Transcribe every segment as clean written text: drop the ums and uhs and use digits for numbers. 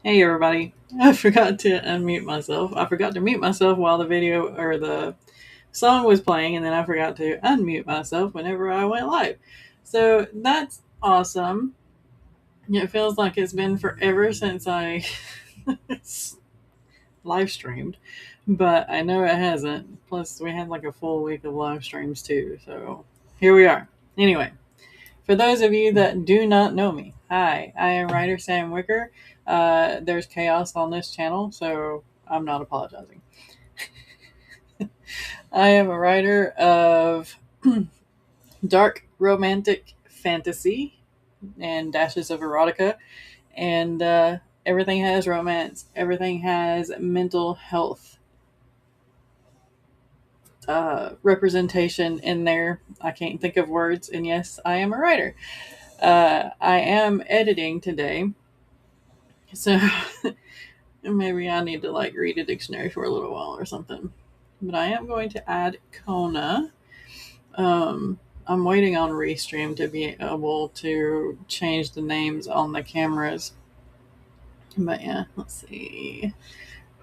Hey everybody. I forgot to unmute myself. I forgot to mute myself while the video or the song was playing, and then I forgot to unmute myself whenever I went live. So that's awesome. It feels like it's been forever since I live streamed, but I know it hasn't. Plus, we had like a full week of live streams too, so here we are. Anyway, for those of you that do not know me, hi, I am writer Sam Wicker. There's chaos on this channel, so I'm not apologizing. I am a writer of dark romantic fantasy and dashes of erotica, and everything has romance, everything has mental health representation in there. I can't think of words, and yes, I am a writer. I am editing today, so maybe I need to like read a dictionary for a little while or something. But I am going to add Kona. I'm waiting on Restream to be able to change the names on the cameras. But yeah, let's see.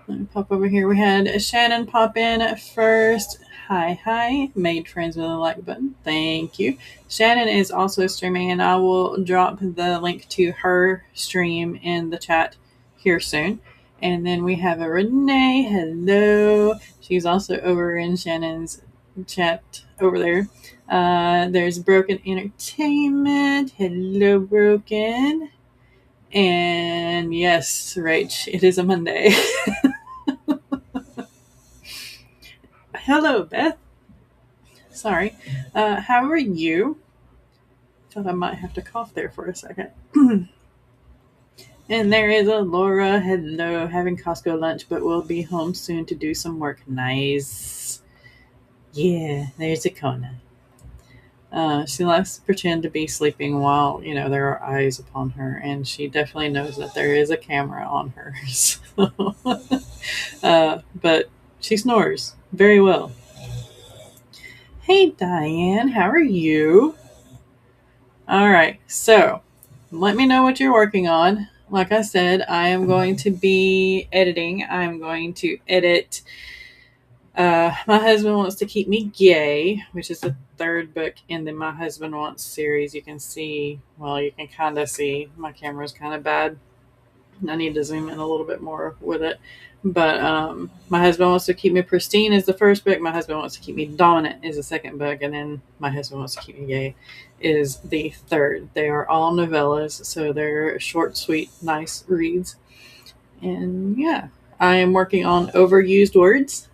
Let me pop over here. We had Shannon pop in first. Hi. Made friends with a like button. Thank you. Shannon is also streaming, and I will drop the link to her stream in the chat here soon. And then we have a Renee. Hello. She's also over in Shannon's chat over there. There's Broken Entertainment. Hello, Broken. And yes, Rach, it is a Monday. Hello, Beth. Sorry. How are you? Thought I might have to cough there for a second. And there is a Laura. Hello. Having Costco lunch, but we'll be home soon to do some work. Nice. Yeah, there's a Kona. She likes to pretend to be sleeping while, there are eyes upon her, and she definitely knows that there is a camera on her. So, but she snores very well. Hey, Diane, how are you? All right, so let me know what you're working on. Like I said, I am going to be editing. I'm going to edit My Husband Wants to Keep Me Gay, which is the third book in the My Husband Wants series. You can kind of see my camera's kind of bad. I need to zoom in a little bit more with it. But My Husband Wants to Keep Me Pristine is the first book. My Husband Wants to Keep Me Dominant is the second book. And then My Husband Wants to Keep Me Gay is the third. They are all novellas, so they're short, sweet, nice reads. And yeah, I am working on overused words.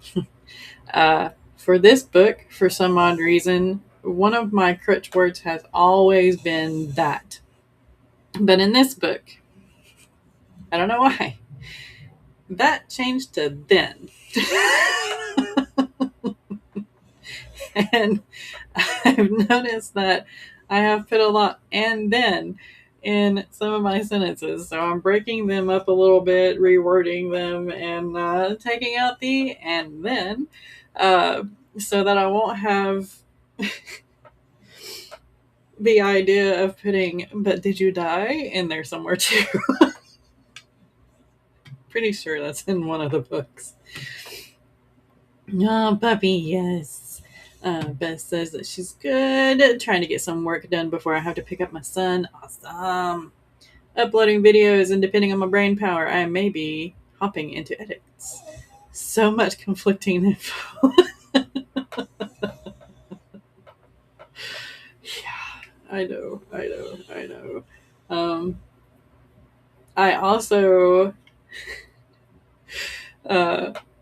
For this book, for some odd reason, one of my crutch words has always been that. But in this book, I don't know why, that changed to then. And I've noticed that I have put a lot and then in some of my sentences. So I'm breaking them up a little bit, rewording them, and taking out the and then so that I won't have the idea of putting "but did you die" in there somewhere too. Pretty sure that's in one of the books. Oh, puppy, yes. Beth says that she's good. Trying to get some work done before I have to pick up my son. Awesome. Uploading videos, and depending on my brain power, I may be hopping into edits. So much conflicting info. Yeah, I know. I also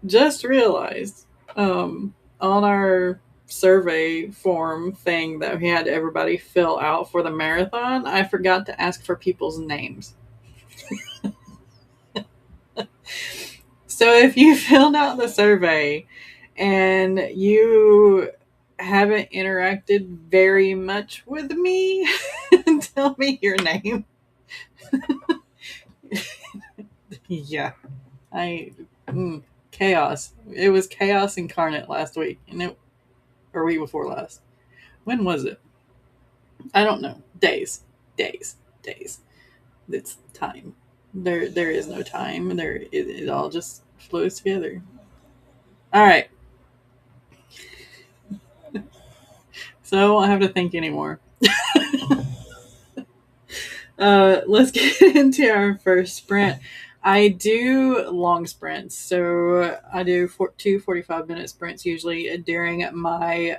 just realized on our survey form thing that we had everybody fill out for the marathon, I forgot to ask for people's names. So if you filled out the survey and you haven't interacted very much with me, tell me your name. Yeah. Chaos. It was chaos incarnate last week, or week before last. When was it? I don't know. Days. It's time. There is no time. It all just flows together. All right, so I won't have to think anymore. Let's get into our first sprint. I do long sprints, so I do 45-minute sprints usually during my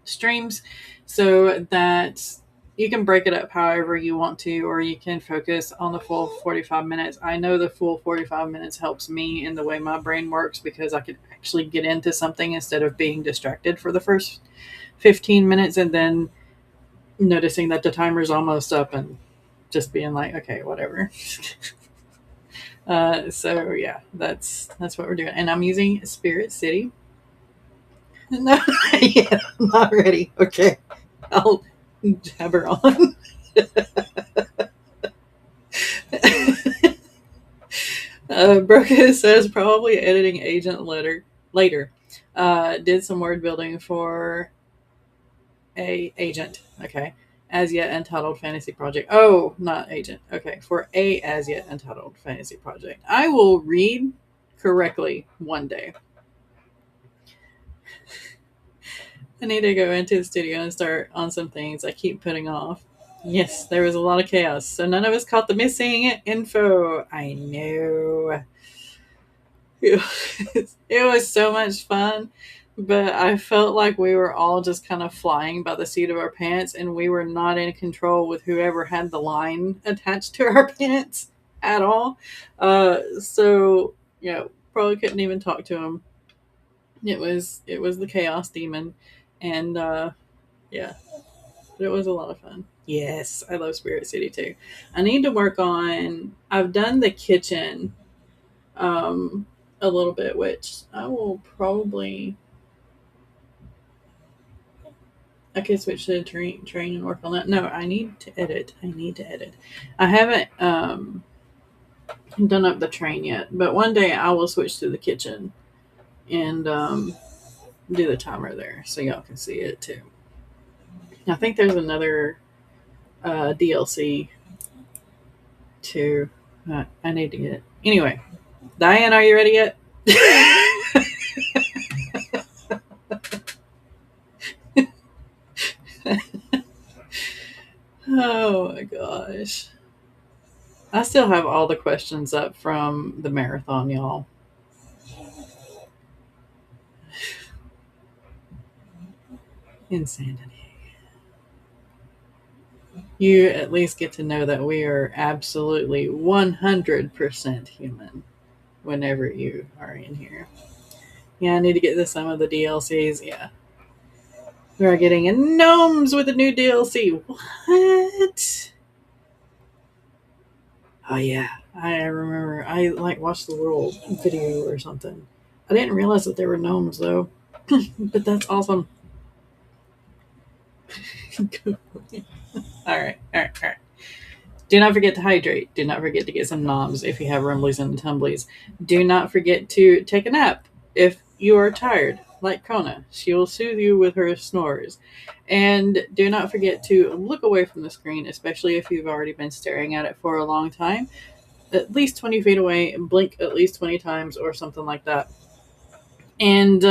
streams, so that you can break it up however you want to, or you can focus on the full 45 minutes. I know the full 45 minutes helps me in the way my brain works because I could actually get into something instead of being distracted for the first 15 minutes and then noticing that the timer's almost up and just being like, okay, whatever. So yeah, that's what we're doing, and I'm using Spirit City. No, yeah, not ready. Okay, I'll jabber on. Broca says probably editing agent later. Did some word building for a agent. Okay. As yet untitled fantasy project. Oh, not agent. Okay. For a as yet untitled fantasy project. I will read correctly one day. I need to go into the studio and start on some things I keep putting off. Yes, there was a lot of chaos, so none of us caught the missing info. I know. It was so much fun, but I felt like we were all just kind of flying by the seat of our pants, and we were not in control with whoever had the line attached to our pants at all. So probably couldn't even talk to him. It was the chaos demon, and yeah, but it was a lot of fun. Yes, I love Spirit City too. I need to work on. I've done the kitchen um, a little bit, which I will probably. I could switch to the train and work on that. No, I need to edit. I haven't done up the train yet, but one day I will switch to the kitchen and do the timer there so y'all can see it too. I think there's another DLC too. I need to get. Anyway, Diane, are you ready yet? Oh my gosh. I still have all the questions up from the marathon, y'all. Insanity. You at least get to know that we are absolutely 100% human whenever you are in here. Yeah, I need to get to some of the DLCs. Yeah. We are getting gnomes with a new DLC. What? Oh yeah, I remember. I watched the little video or something. I didn't realize that there were gnomes though, but that's awesome. All right, all right, all right. Do not forget to hydrate. Do not forget to get some noms if you have rumblies and tumblies. Do not forget to take a nap if you are tired, like Kona. She will soothe you with her snores. And do not forget to look away from the screen, especially if you've already been staring at it for a long time. At least 20 feet away, and blink at least 20 times or something like that. And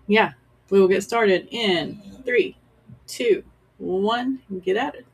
yeah, we will get started in 3, 2, 1. Get at it.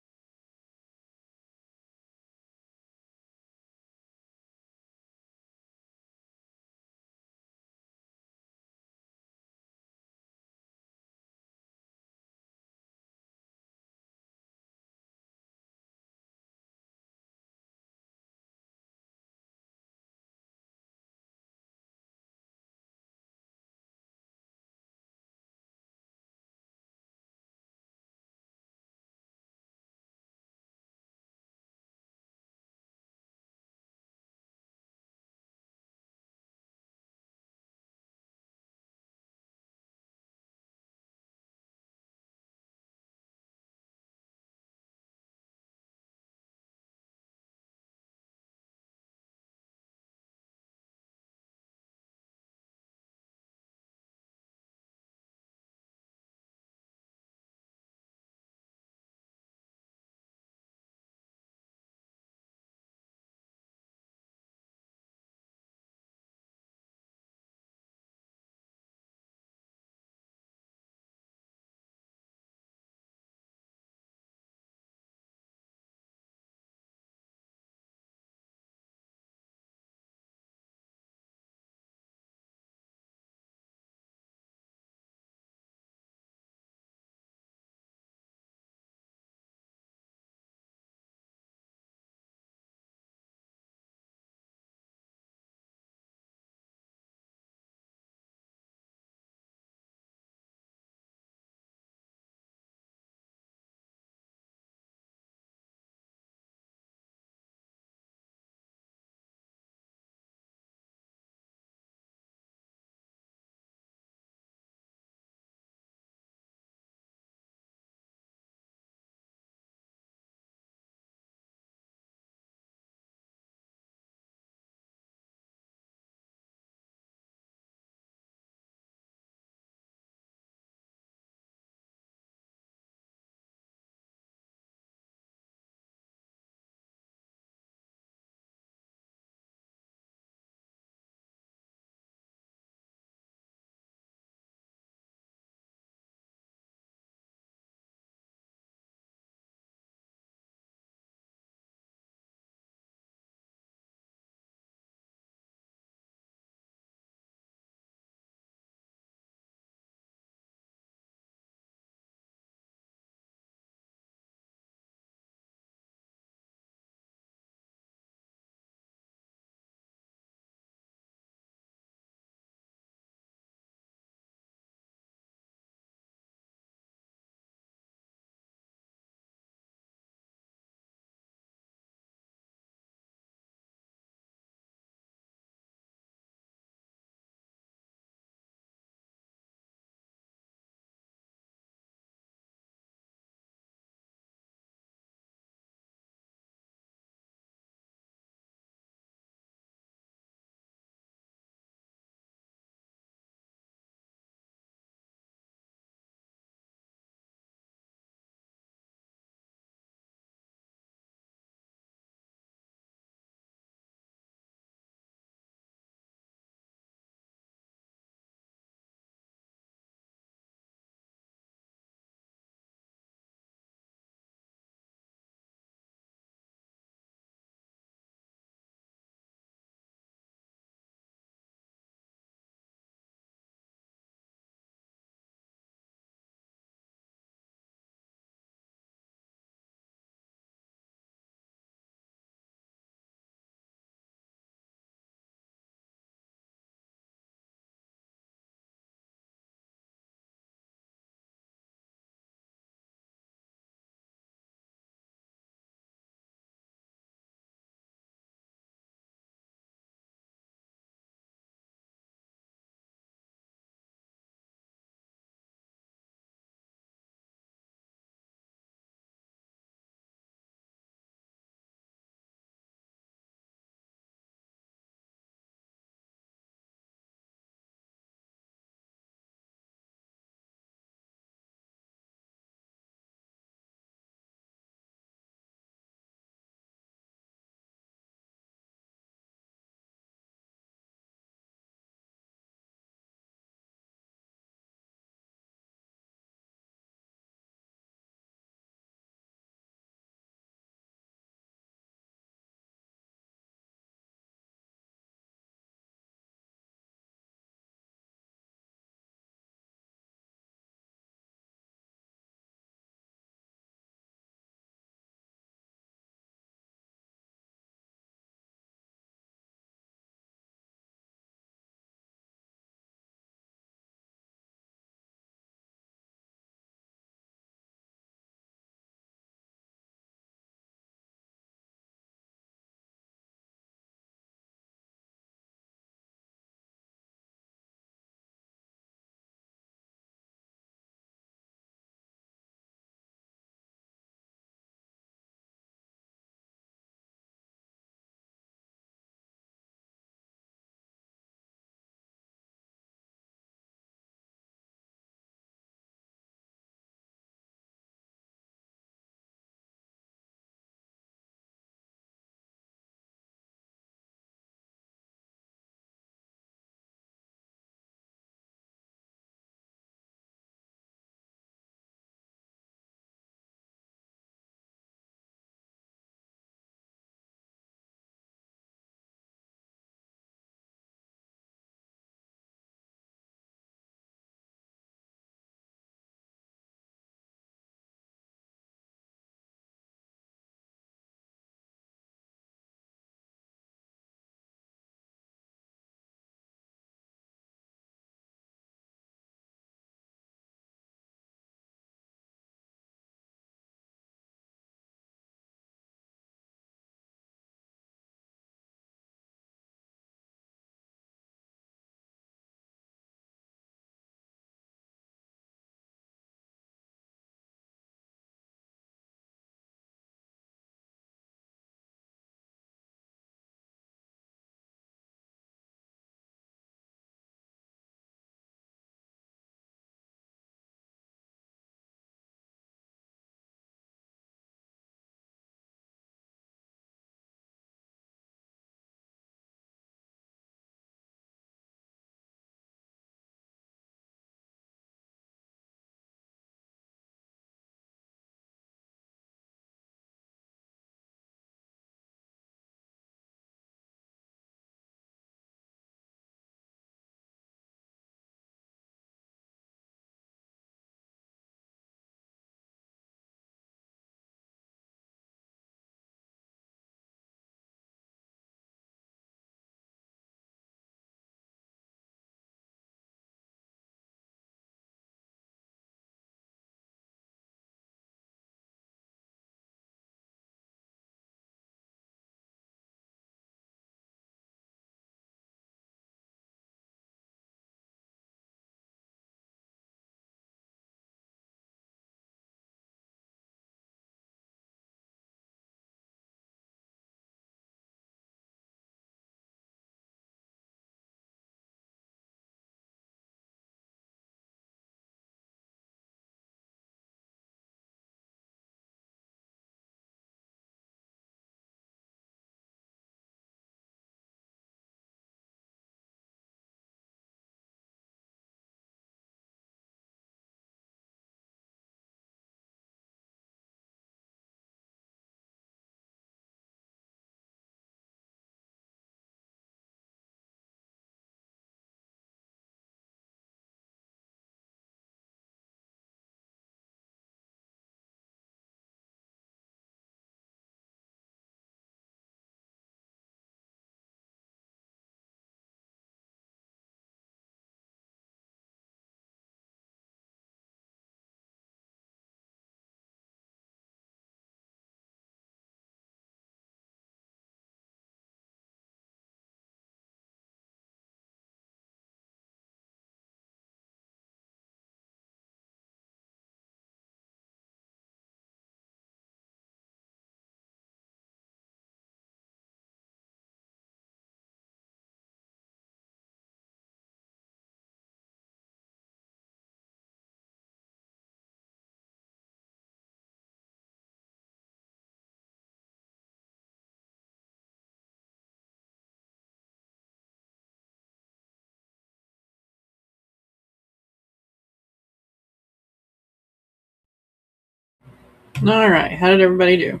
All right, how did everybody do?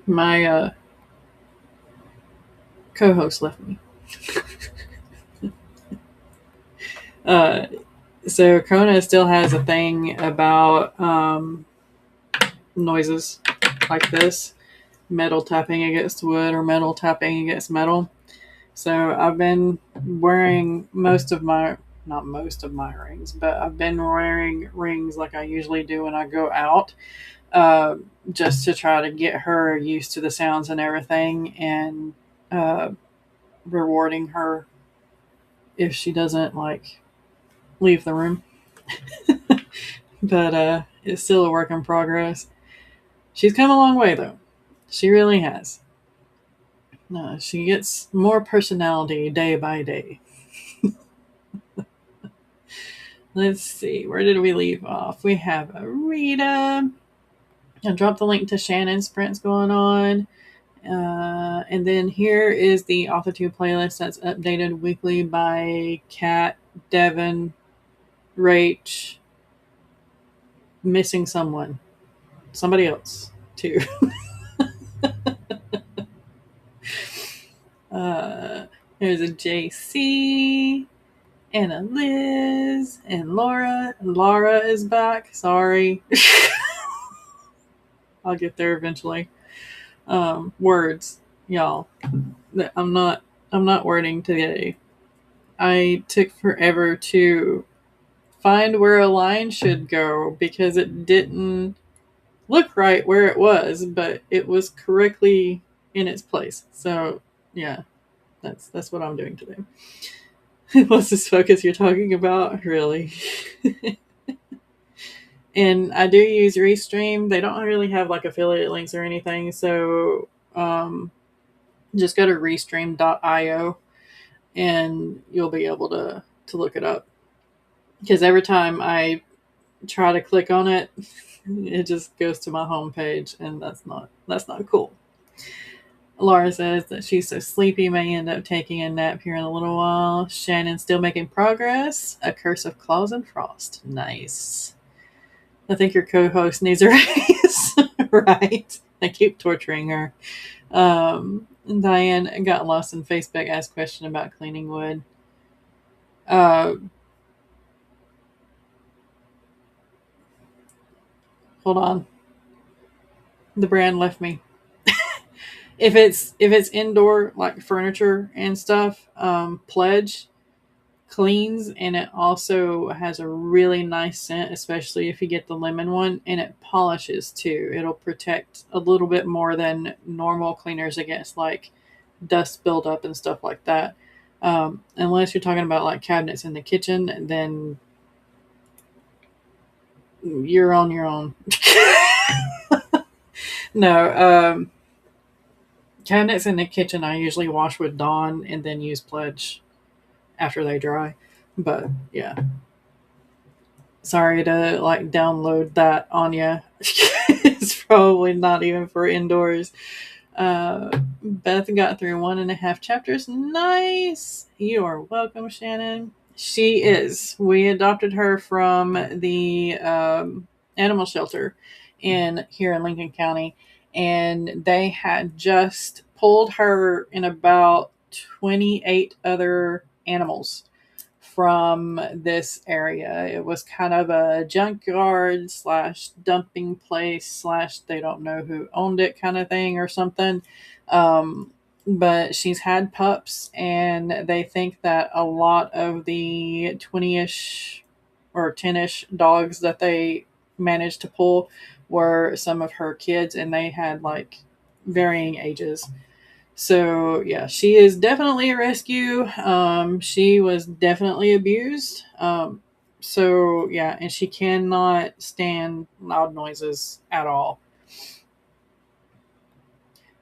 My co-host left me. uh, so Kona still has a thing about noises like this, metal tapping against wood or metal tapping against metal. So I've been wearing not most of my rings, but I've been wearing rings like I usually do when I go out, uh, just to try to get her used to the sounds and everything, and uh, rewarding her if she doesn't like leave the room. But it's still a work in progress. She's come a long way though. She really has. She gets more personality day by day. Let's see, where did we leave off? We have Rita. I'll drop the link to Shannon's prints going on. And then here is the AuthorTube playlist that's updated weekly by Kat, Devin, Rach, missing someone. Somebody else, too. There's a JC, and a Liz, and Laura. Laura is back. Sorry. I'll get there eventually. Words, y'all. I'm not wording today. I took forever to find where a line should go because it didn't look right where it was, but it was correctly in its place. So yeah, that's what I'm doing today. What's this focus you're talking about? Really? And I do use Restream. They don't really have like affiliate links or anything, so just go to restream.io and you'll be able to look it up. Because every time I try to click on it, it just goes to my homepage, and that's not cool. Laura says that she's so sleepy, may end up taking a nap here in a little while. Shannon's still making progress. A Curse of Claws and Frost. Nice. I think your co-host needs a raise. Right. I keep torturing her. Diane got lost in Facebook, asked a question about cleaning wood. Hold on. The brand left me. If it's indoor like furniture and stuff, Pledge cleans, and it also has a really nice scent, especially if you get the lemon one, and it polishes too. It'll protect a little bit more than normal cleaners against like dust buildup and stuff like that. Unless you're talking about like cabinets in the kitchen, then you're on your own. No, cabinets in the kitchen I usually wash with Dawn and then use Pledge after they dry. But yeah, sorry to like download that on you. It's probably not even for indoors. Beth got through 1.5 chapters. Nice. You are welcome, Shannon. She is. We adopted her from the animal shelter here in Lincoln County, and they had just pulled her and about 28 other animals from this area. It was kind of a junkyard / dumping place / they don't know who owned it kind of thing or something. But she's had pups, and they think that a lot of the 20-ish or 10-ish dogs that they managed to pull were some of her kids, and they had like varying ages. So yeah, she is definitely a rescue. She was definitely abused. So yeah, and she cannot stand loud noises at all.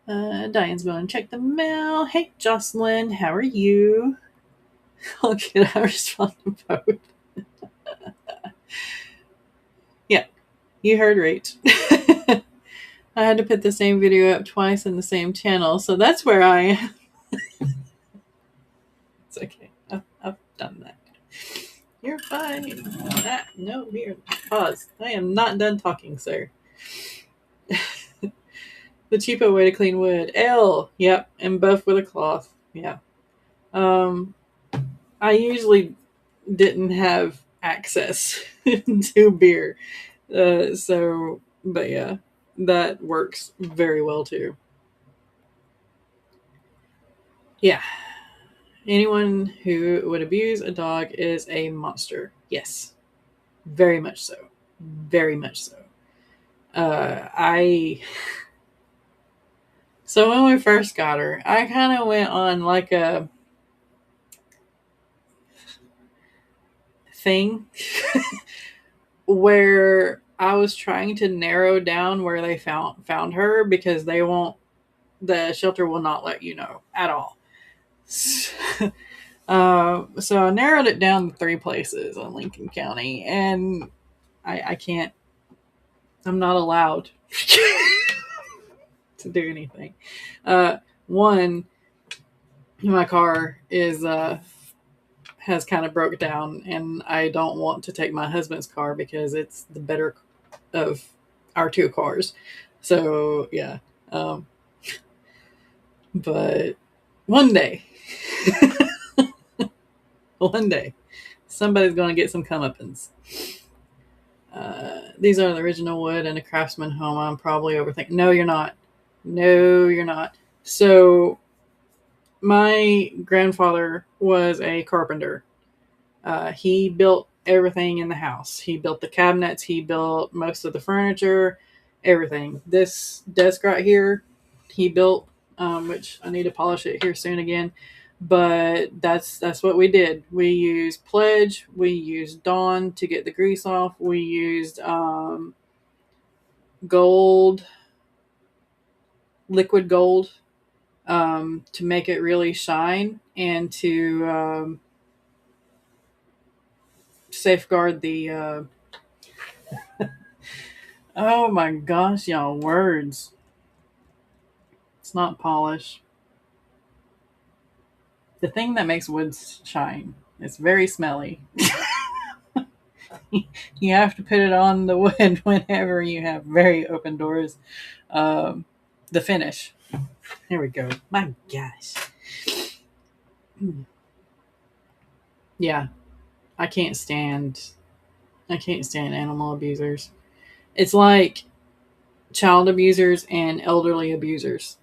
Diane's going to check the mail. Hey, Jocelyn, how are you? Okay, I respond to both. Yeah, you heard right. I had to put the same video up twice in the same channel, so that's where I am. It's okay. I've done that. You're fine. No, here. Pause. I am not done talking, sir. The cheapo way to clean wood. L. Yep. And buff with a cloth. Yeah. Um, I usually didn't have access to beer. But yeah, that works very well too. Yeah. Anyone who would abuse a dog is a monster. Yes. Very much so. Very much so. I So when we first got her, I kind of went on like a thing where I was trying to narrow down where they found her because the shelter will not let you know at all. So I narrowed it down to 3 places in Lincoln County, and I can't. I'm not allowed to do anything. One, my car is has kind of broke down, and I don't want to take my husband's car because it's the better of our 2 cars. So yeah, um, but one day, one day, somebody's going to get some comeuppance. These are the original wood and a craftsman home. I'm probably overthinking. No, you're not. No, you're not. So my grandfather was a carpenter. He built everything in the house. He built the cabinets. He built most of the furniture, everything. This desk right here, he built, which I need to polish it here soon again. But that's what we did. We used Pledge. We used Dawn to get the grease off. We used gold, liquid gold, to make it really shine and to safeguard the. Oh my gosh, y'all, words. It's not polish. The thing that makes wood shine. It's very smelly. You have to put it on the wood whenever you have very open doors. Um, the finish. Here we go. My gosh. Yeah, I can't stand. I can't stand animal abusers. It's like child abusers and elderly abusers.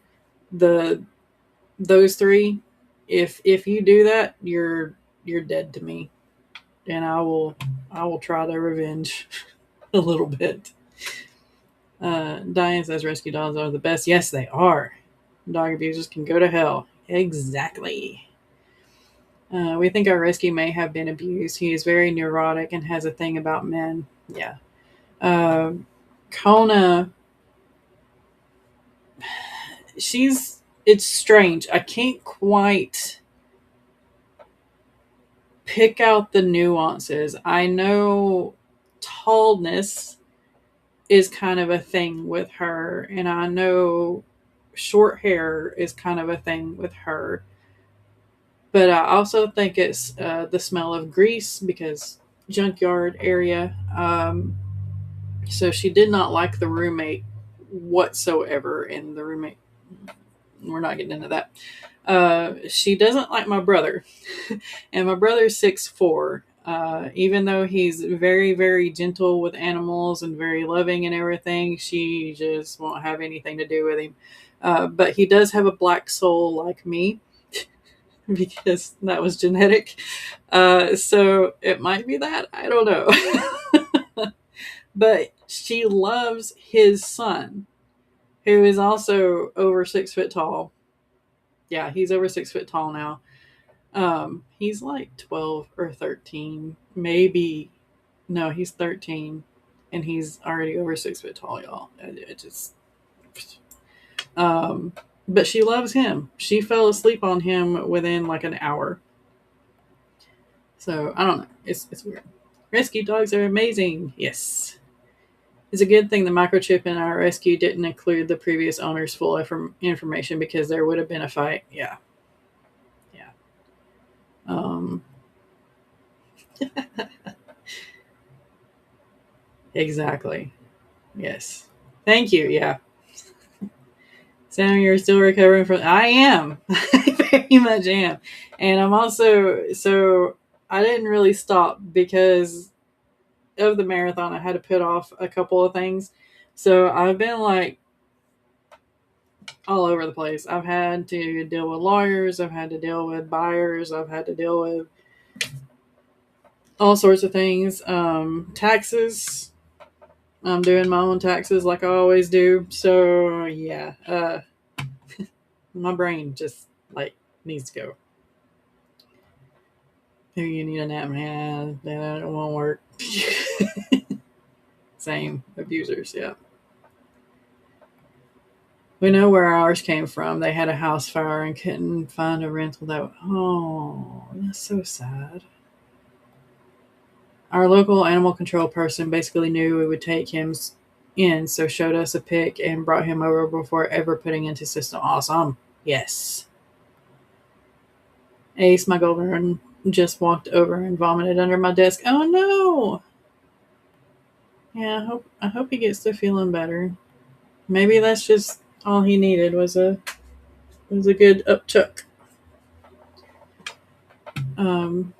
The those three. If you do that, you're dead to me, and I will try to revenge a little bit. Diane says rescue dogs are the best. Yes, they are. Dog abusers can go to hell. Exactly. We think our rescue may have been abused. He is very neurotic and has a thing about men. Yeah. Uh, Kona, it's strange. I can't quite pick out the nuances. I know tallness is kind of a thing with her, and I know short hair is kind of a thing with her. But I also think it's the smell of grease because junkyard area. So she did not like the roommate whatsoever, and the roommate, we're not getting into that. She doesn't like my brother, and my brother's 6'4". Even though he's very, very gentle with animals and very loving and everything, she just won't have anything to do with him. But he does have a black soul like me because that was genetic. So it might be that. I don't know. But she loves his son, who is also over 6 foot tall. Yeah, he's over 6 foot tall now. He's like 12 or 13, maybe. No, he's 13, and he's already over 6 foot tall, y'all. It just, um, but she loves him. She fell asleep on him within like an hour. So I don't know. It's weird. Rescue dogs are amazing. Yes. It's a good thing the microchip in our rescue didn't include the previous owner's full information because there would have been a fight. Yeah. Yeah. Um, exactly. Yes. Thank you. Yeah. Sam, you're still recovering from. I am. I very much am. And I'm also. So I didn't really stop because of the marathon. I had to put off a couple of things. So I've been like all over the place. I've had to deal with lawyers. I've had to deal with buyers. I've had to deal with all sorts of things. Taxes. I'm doing my own taxes like I always do. So yeah, my brain just like needs to go. Maybe you need a nap. Yeah, that won't work. Same abusers. Yeah. We know where ours came from. They had a house fire and couldn't find a rental that. Oh, that's so sad. Our local animal control person basically knew we would take him in, so showed us a pic and brought him over before ever putting into system. Awesome. Yes. Ace, my golden, just walked over and vomited under my desk. Oh no. Yeah, I hope he gets to feeling better. Maybe that's just all he needed was a good upchuck. Um,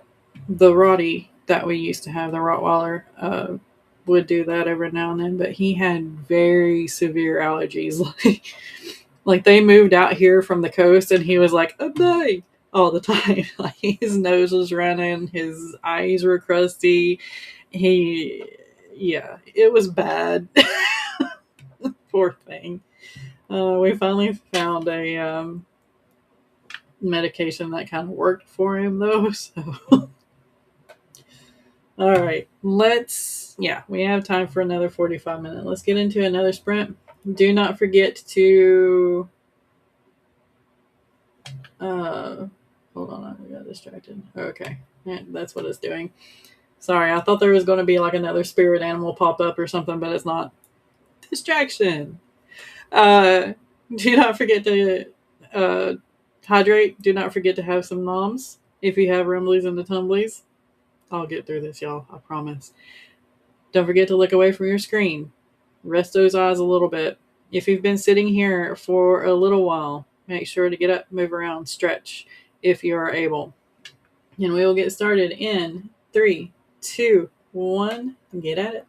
the Roddy that we used to have, the Rottweiler, would do that every now and then, but he had very severe allergies. Like they moved out here from the coast, and he was like, "I'm dying." All the time. Like his nose was running, his eyes were crusty. He, yeah, it was bad. Poor thing. We finally found a medication that kind of worked for him, though. So, all right, yeah, we have time for another 45 minutes. Let's get into another sprint. Do not forget to, uh, hold on, I got distracted. Okay, yeah, that's what it's doing. Sorry, I thought there was going to be like another spirit animal pop up or something, but it's not. Distraction. Uh, do not forget to uh, hydrate. Do not forget to have some noms if you have rumblies and the tumblies. I'll get through this, y'all. I promise. Don't forget to look away from your screen. Rest those eyes a little bit. If you've been sitting here for a little while, make sure to get up, move around, stretch if you are able. And we will get started in 3, 2, 1. Get at it.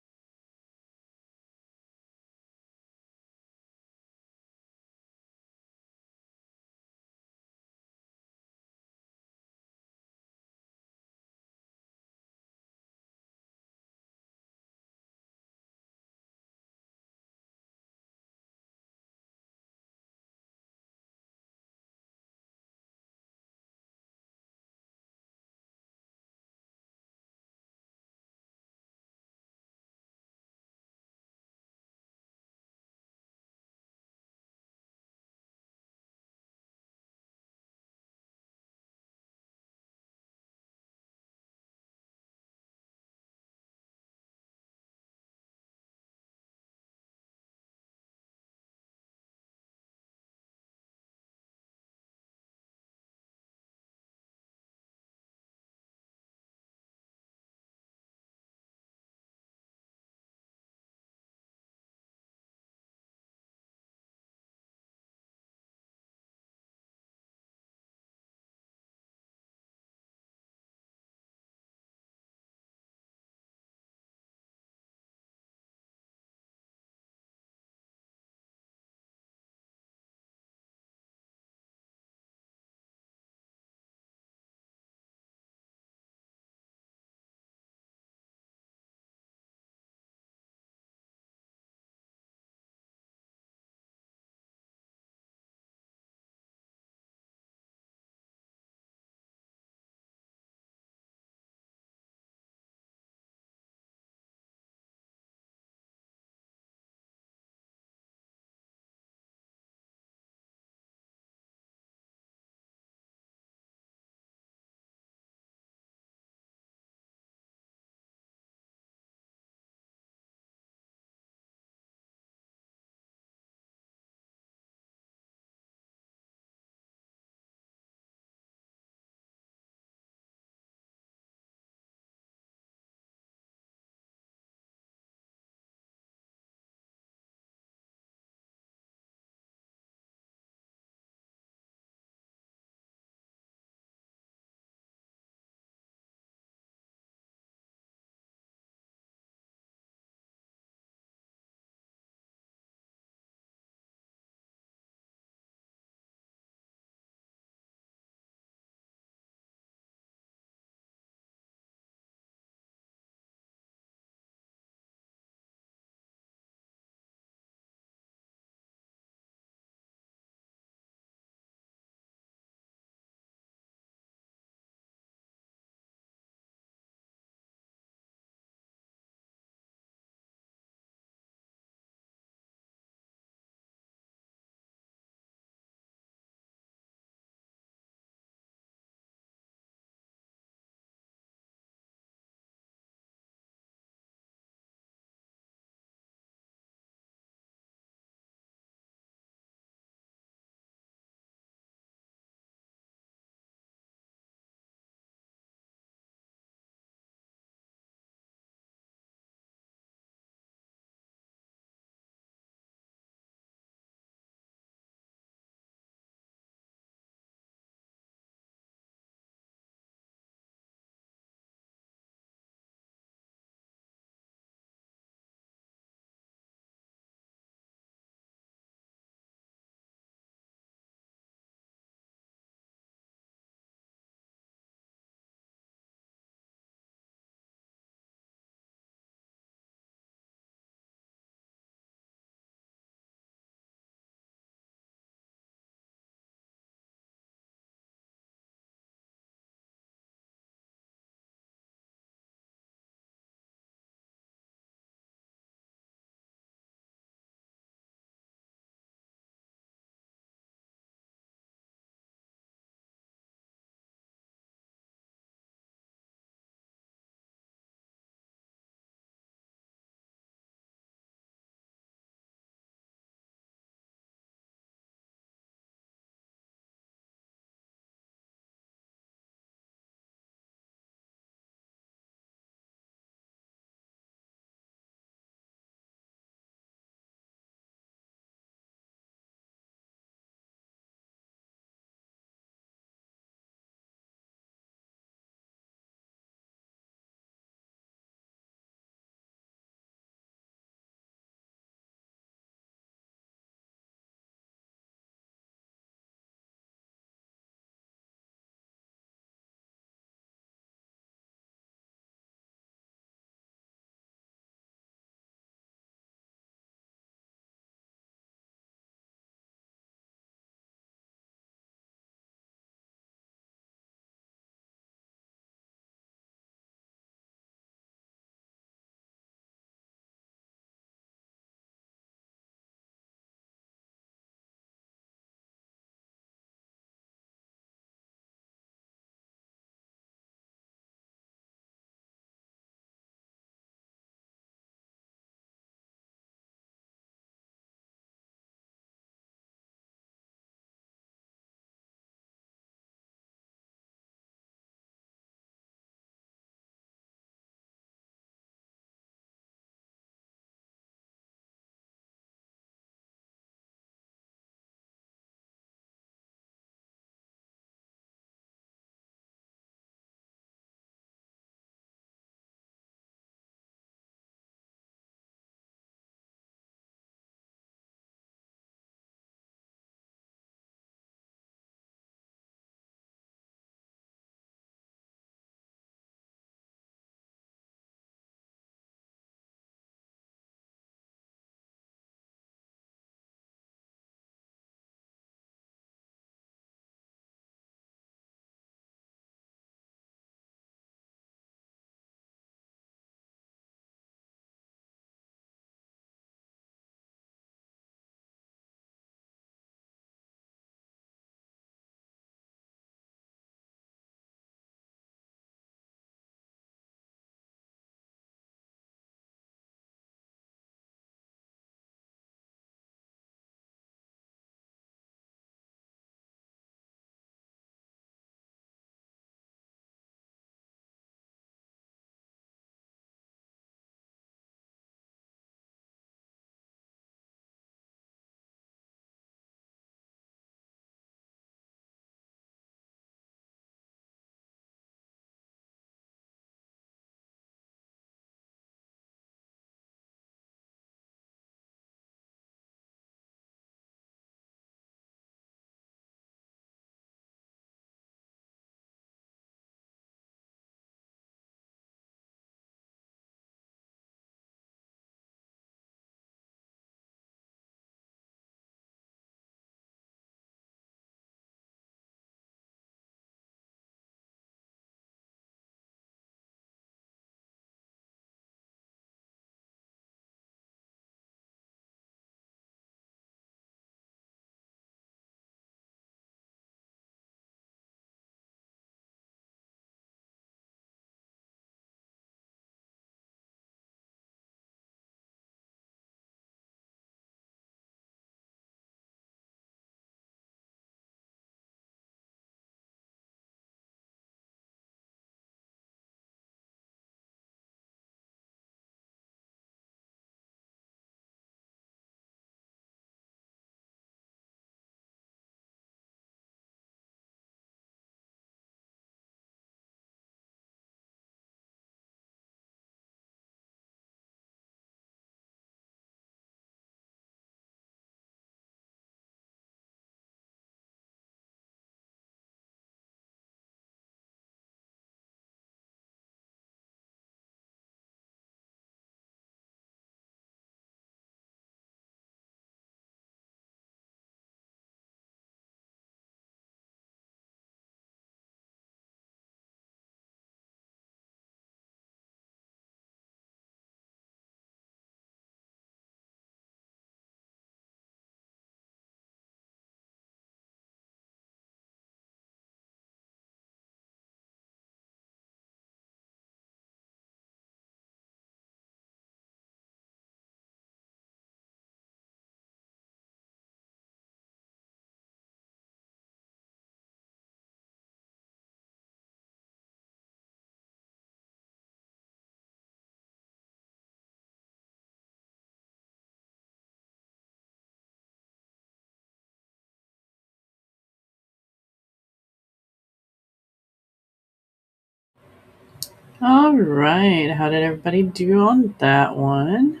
All right. How did everybody do on that one?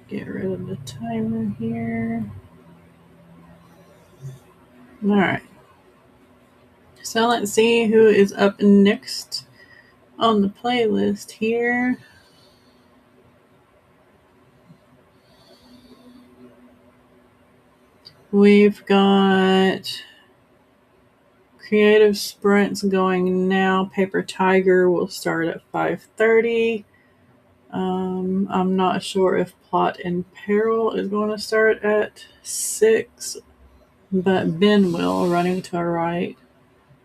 Get rid of the timer here. All right. So let's see who is up next on the playlist here. We've got Creative Sprints going now. Paper Tiger will start at 5:30. I'm not sure if Plot and Peril is going to start at 6, but Ben will, running to our right.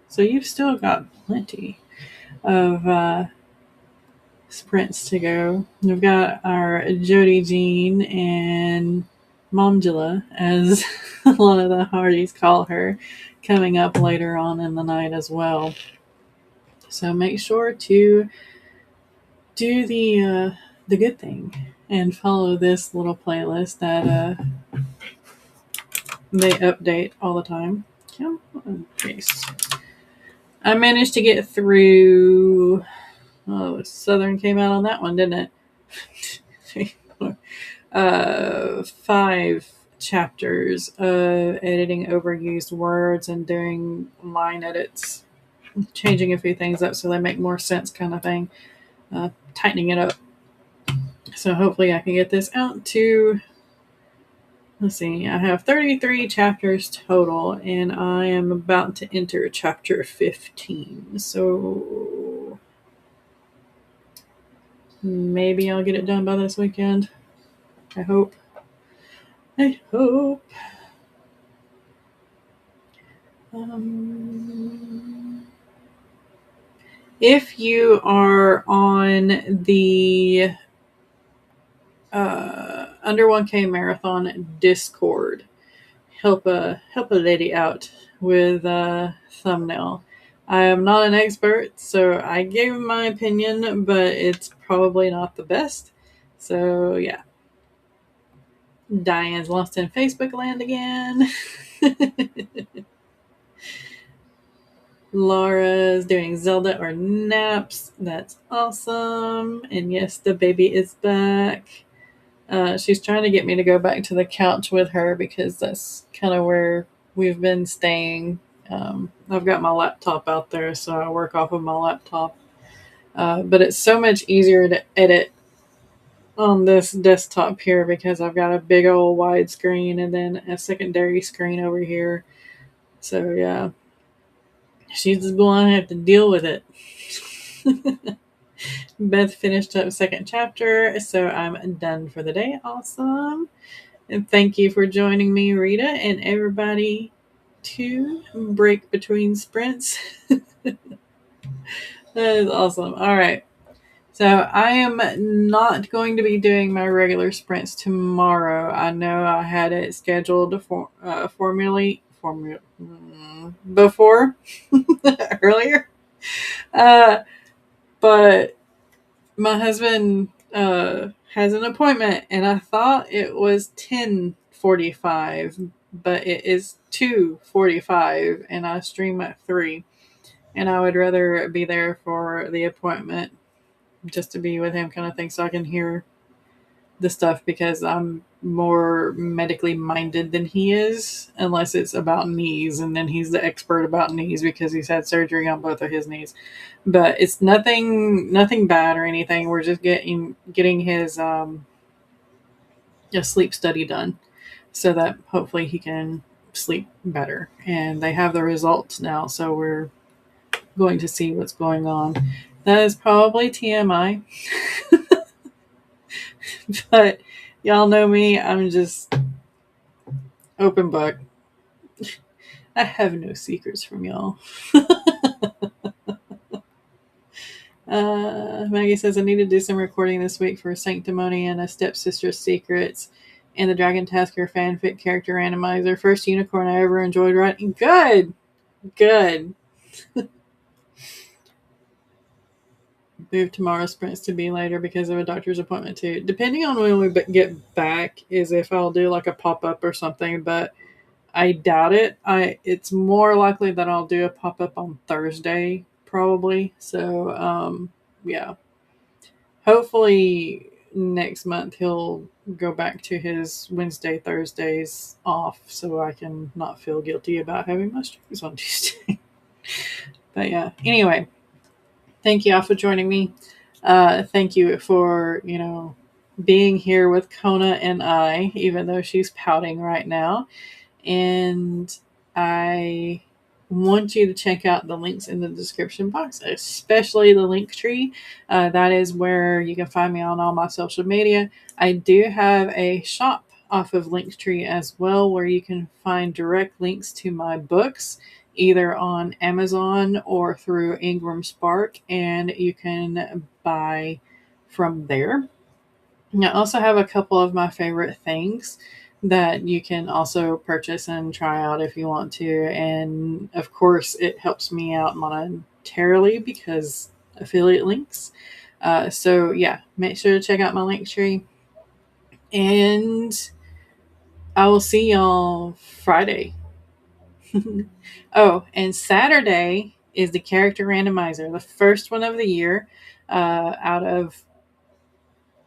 So you've still got plenty of sprints to go. We've got our Jody Jean and Momjula, as a lot of the Hardys call her, coming up later on in the night as well. So make sure to do the good thing and follow this little playlist that they update all the time. Come on, Grace. I managed to get through. Oh, Southern came out on that one, didn't it? 5 chapters of editing overused words and doing line edits, changing a few things up so they make more sense, kind of thing, tightening it up. So hopefully I can get this out to, let's see, I have 33 chapters total, and I am about to enter chapter 15. So maybe I'll get it done by this weekend. I hope. If you are on the Under 1K Marathon Discord, help a lady out with a thumbnail. I am not an expert, so I gave my opinion, but it's probably not the best. So yeah. Diane's lost in Facebook land again. Laura's doing Zelda or naps. That's awesome. And yes, the baby is back. She's trying to get me to go back to the couch with her because that's kind of where we've been staying. I've got my laptop out there, so I work off of my laptop. But it's so much easier to edit on this desktop here because I've got a big old wide screen and then a secondary screen over here. So yeah, she's just going to have to deal with it. Beth finished up second chapter, so I'm done for the day. Awesome. And thank you for joining me, Rita, and everybody to break between sprints. That is awesome. All right. So I am not going to be doing my regular sprints tomorrow. I know I had it scheduled before earlier. But my husband has an appointment, and I thought it was 10:45, but it is 2:45, and I stream at 3. And I would rather be there for the appointment just to be with him, kind of thing, so I can hear the stuff, because I'm more medically minded than he is, unless it's about knees, and then he's the expert about knees because he's had surgery on both of his knees. But it's nothing bad or anything. We're just getting his a sleep study done so that hopefully he can sleep better. And they have the results now, so we're going to see what's going on. That is probably TMI. But y'all know me, I'm just open book. I have no secrets from y'all. Maggie says, I need to do some recording this week for Sanctimony and a Stepsister's Secrets and the Dragon Tasker fanfic character randomizer. First unicorn I ever enjoyed writing. Good. Move tomorrow's sprints to be later because of a doctor's appointment too. Depending on when we get back is if I'll do like a pop-up or something, but I doubt it. It's more likely that I'll do a pop up on Thursday, probably. So, yeah. Hopefully next month he'll go back to his Wednesday, Thursdays off so I can not feel guilty about having my streams on Tuesday. But yeah, anyway, thank you all for joining me. Thank you for, being here with Kona and I, even though she's pouting right now. And I want you to check out the links in the description box, especially the link tree. That is where you can find me on all my social media. I do have a shop off of Linktree as well, where you can find direct links to my books, either on Amazon or through Ingram Spark, and you can buy from there. I also have a couple of my favorite things that you can also purchase and try out if you want to. And of course, it helps me out monetarily because affiliate links. So, yeah, make sure to check out my link tree. And I will see y'all Friday. Oh, and Saturday is the character randomizer, the first one of the year out of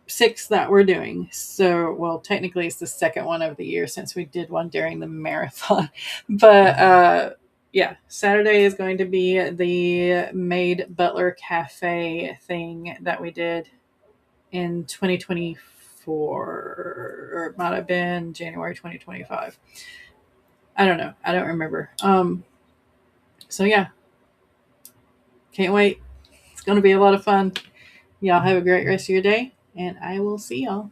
6 that we're doing. So, well, technically it's the second one of the year since we did one during the marathon. But yeah, Saturday is going to be the Maid Butler Cafe thing that we did in 2024, or it might have been January 2025. I don't know. I don't remember. So yeah, can't wait. It's going to be a lot of fun. Y'all have a great rest of your day, and I will see y'all.